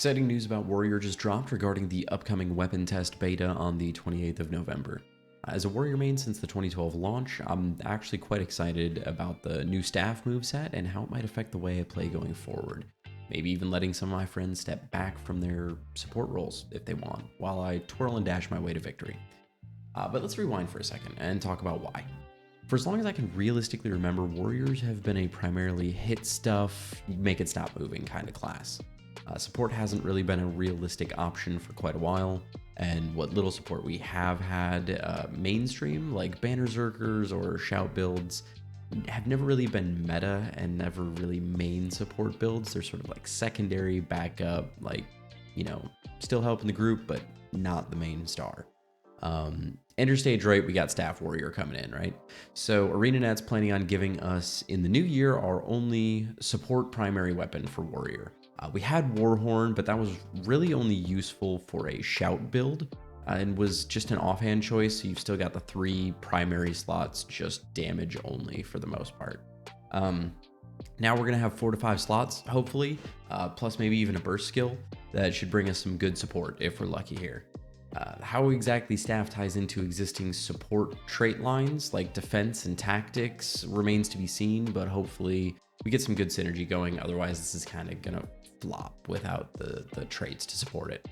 Exciting news about Warrior just dropped regarding the upcoming weapon test beta on the 28th of November. As a Warrior main since the 2012 launch, I'm actually quite excited about the new staff moveset and how it might affect the way I play going forward. Maybe even letting some of my friends step back from their support roles if they want, while I twirl and dash my way to victory. But let's rewind for a second and talk about why. For as long as I can realistically remember, Warriors have been a primarily hit stuff, make it stop moving kind of class. Support hasn't really been a realistic option for quite a while, and what little support we have had mainstream, like Banner Zerkers or Shout builds, have never really been meta and never really main support builds. They're sort of like secondary backup, like, you know, still helping the group, but not the main star. Enter stage right, we got Staff Warrior coming in, right? So ArenaNet's planning on giving us, in the new year, our only support primary weapon for Warrior. We had Warhorn, but that was really only useful for a Shout build, and was just an offhand choice, so you've still got the 3 primary slots, just damage only for the most part. Now we're gonna have 4 to 5 slots, hopefully, plus maybe even a burst skill that should bring us some good support if we're lucky here. How exactly staff ties into existing support trait lines like defense and tactics remains to be seen, but hopefully we get some good synergy going. Otherwise, this is kind of gonna flop without the traits to support it.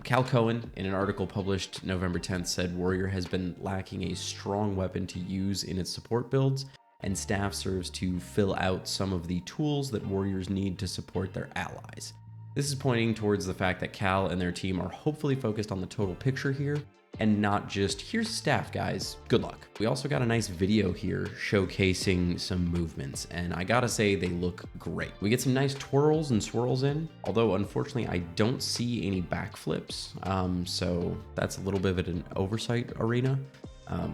Cal Cohen, in an article published November 10th, said Warrior has been lacking a strong weapon to use in its support builds, and staff serves to fill out some of the tools that Warriors need to support their allies. This is pointing towards the fact that Cal and their team are hopefully focused on the total picture here, and not just, here's staff guys, good luck. We also got a nice video here showcasing some movements, and I gotta say they look great. We get some nice twirls and swirls in, although unfortunately I don't see any backflips, so that's a little bit of an oversight, Arena.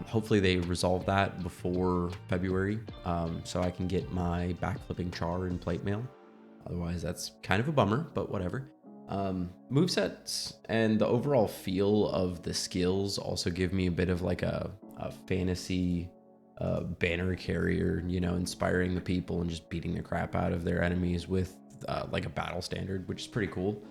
Hopefully they resolve that before February, so I can get my backflipping char in plate mail. Otherwise, that's kind of a bummer, but whatever. Movesets and the overall feel of the skills also give me a bit of like a fantasy banner carrier, you know, inspiring the people and just beating the crap out of their enemies with like a battle standard, which is pretty cool.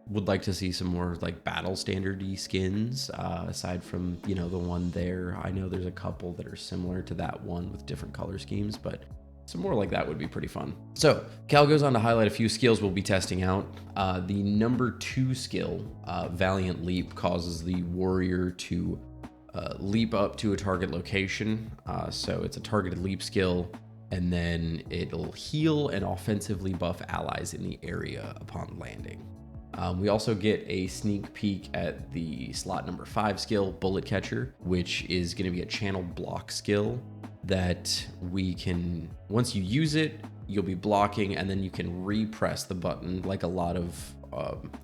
Would like to see some more like battle standard-y skins aside from, you know, the one there. I know there's a couple that are similar to that one with different color schemes, but some more like that would be pretty fun. So Cal goes on to highlight a few skills we'll be testing out. The number 2 skill, Valiant Leap, causes the warrior to leap up to a target location. So it's a targeted leap skill, and then it'll heal and offensively buff allies in the area upon landing. We also get a sneak peek at the slot number 5 skill, Bullet Catcher, which is going to be a channeled block skill that we can, once you use it, you'll be blocking and then you can repress the button like a lot of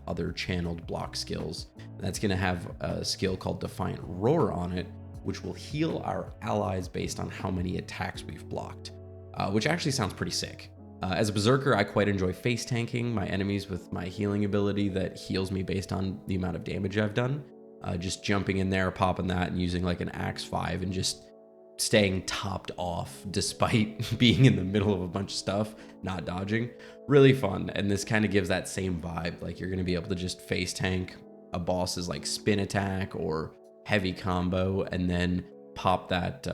other channeled block skills. That's going to have a skill called Defiant Roar on it, which will heal our allies based on how many attacks we've blocked, which actually sounds pretty sick. As a Berserker, I quite enjoy face tanking my enemies with my healing ability that heals me based on the amount of damage I've done. Just jumping in there, popping that, and using like an Axe 5 and just staying topped off despite being in the middle of a bunch of stuff, not dodging. Really fun, and this kind of gives that same vibe. Like you're going to be able to just face tank a boss's like spin attack or heavy combo, and then pop that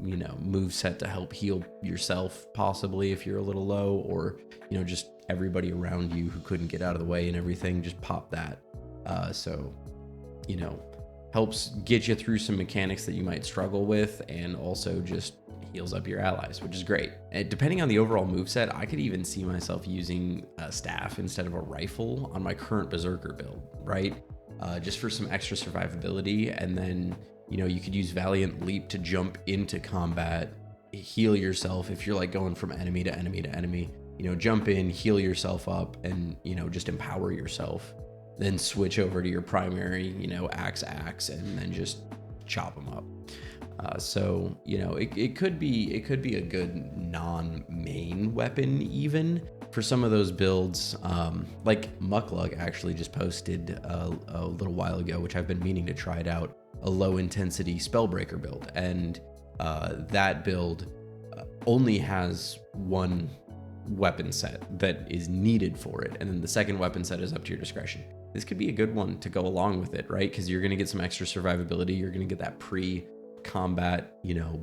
you know, move set to help heal yourself, possibly if you're a little low, or, you know, just everybody around you who couldn't get out of the way and everything, just pop that. So, you know, helps get you through some mechanics that you might struggle with, and also just heals up your allies, which is great. And depending on the overall moveset, I could even see myself using a staff instead of a rifle on my current Berserker build, right? Just for some extra survivability, and then, you know, you could use Valiant Leap to jump into combat, heal yourself if you're like going from enemy to enemy to enemy, you know, jump in, heal yourself up, and, you know, just empower yourself. Then switch over to your primary, you know, axe, and then just chop them up. So, you know, it could be a good non-main weapon even for some of those builds. Like Mucklug actually just posted a little while ago, which I've been meaning to try it out, a low intensity Spellbreaker build, and that build only has one weapon set that is needed for it, and then the second weapon set is up to your discretion. This could be a good one to go along with it, right? Because you're going to get some extra survivability. You're going to get that pre-combat,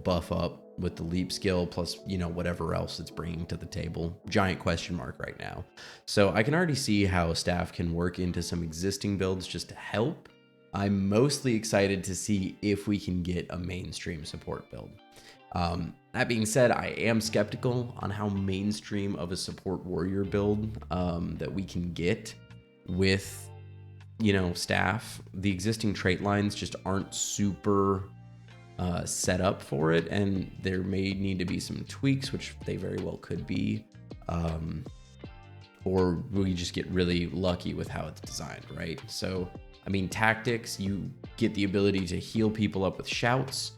buff up with the leap skill, plus, whatever else it's bringing to the table. Giant question mark right now. So I can already see how staff can work into some existing builds just to help. I'm mostly excited to see if we can get a mainstream support build. That being said, I am skeptical on how mainstream of a support warrior build that we can get with, staff. The existing trait lines just aren't super set up for it, and there may need to be some tweaks, which they very well could be, or we just get really lucky with how it's designed, right? So, tactics, you get the ability to heal people up with shouts.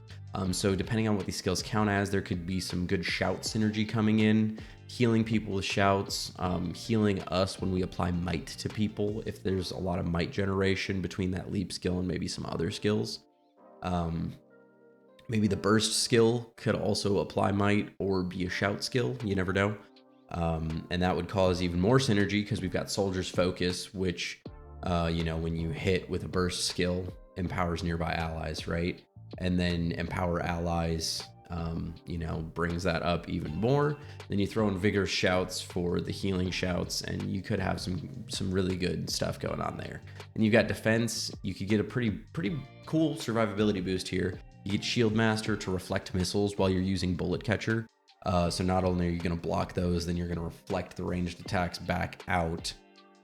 So depending on what these skills count as, there could be some good shout synergy coming in, healing people with shouts, healing us when we apply might to people, if there's a lot of might generation between that leap skill and maybe some other skills. Maybe the burst skill could also apply might or be a shout skill, you never know. And that would cause even more synergy because we've got Soldier's Focus, which, when you hit with a burst skill, empowers nearby allies, right? And then Empower Allies, brings that up even more. Then you throw in Vigorous Shouts for the healing shouts, and you could have some really good stuff going on there. And you've got Defense. You could get a pretty cool survivability boost here. You get Shield Master to reflect missiles while you're using Bullet Catcher. So not only are you going to block those, then you're going to reflect the ranged attacks back out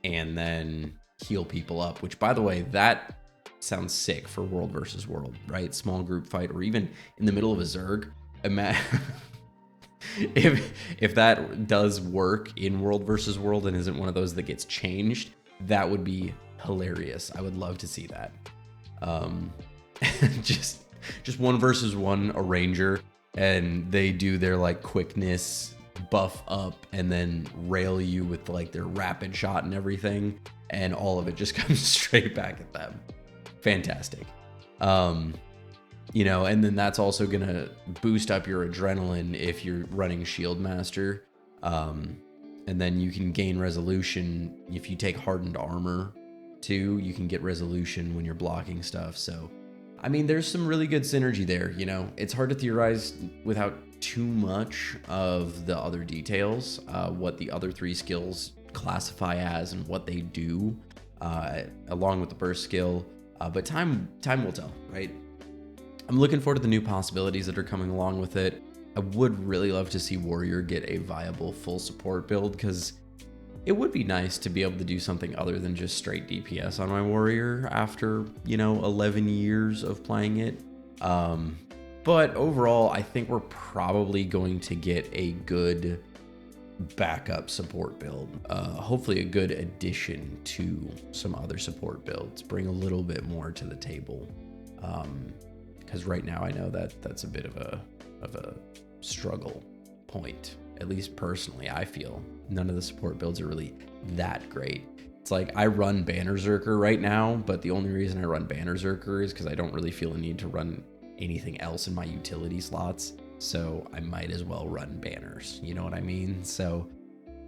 and then heal people up, which, by the way, that sounds sick for World versus World, right? Small group fight, or even in the middle of a Zerg. If that does work in World versus World and isn't one of those that gets changed, that would be hilarious. I would love to see that. Just 1 versus 1, a ranger, and they do their quickness buff up and then rail you with their rapid shot and everything, and all of it just comes straight back at them. Fantastic. And then that's also gonna boost up your adrenaline if you're running Shield Master. And then you can gain resolution if you take hardened armor too. You can get resolution when you're blocking stuff. So there's some really good synergy there. It's hard to theorize without too much of the other details, what the other 3 skills classify as and what they do, along with the burst skill. But time will tell, right? I'm looking forward to the new possibilities that are coming along with it. I would really love to see Warrior get a viable full support build, because it would be nice to be able to do something other than just straight DPS on my Warrior after, 11 years of playing it. But overall, I think we're probably going to get a good backup support build. Hopefully a good addition to some other support builds. Bring a little bit more to the table. Because right now I know that that's a bit of a struggle point. At least personally, I feel none of the support builds are really that great. It's I run Banner Zerker right now, but the only reason I run Banner Zerker is because I don't really feel a need to run anything else in my utility slots. So I might as well run banners, you know what I mean? So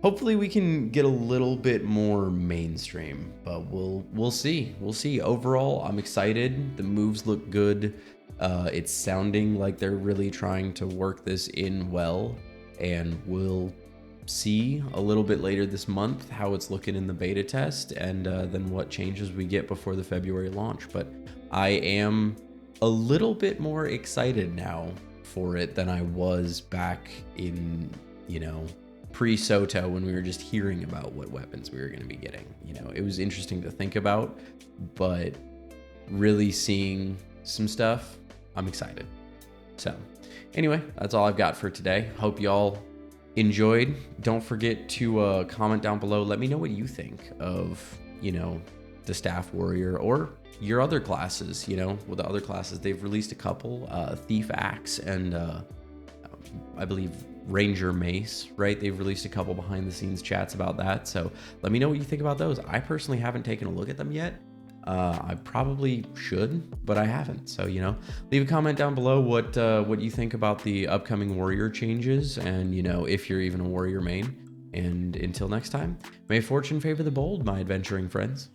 hopefully we can get a little bit more mainstream, but we'll see. We'll see. Overall, I'm excited. The moves look good. It's sounding like they're really trying to work this in well, and we'll see a little bit later this month how it's looking in the beta test, and then what changes we get before the February launch. But I am a little bit more excited now for it than I was back in, pre-SOTA, when we were just hearing about what weapons we were going to be getting. It was interesting to think about, but really seeing some stuff, I'm excited. So anyway, that's all I've got for today. Hope y'all enjoyed. Don't forget to comment down below. Let me know what you think of, the Staff Warrior or your other classes. With the other classes, they've released a couple, Thief Axe and I believe Ranger Mace, right? They've released a couple behind the scenes chats about that. So let me know what you think about those. I personally haven't taken a look at them yet. I probably should, but I haven't. So, leave a comment down below what you think about the upcoming Warrior changes, and, if you're even a Warrior main. And until next time, may fortune favor the bold, my adventuring friends.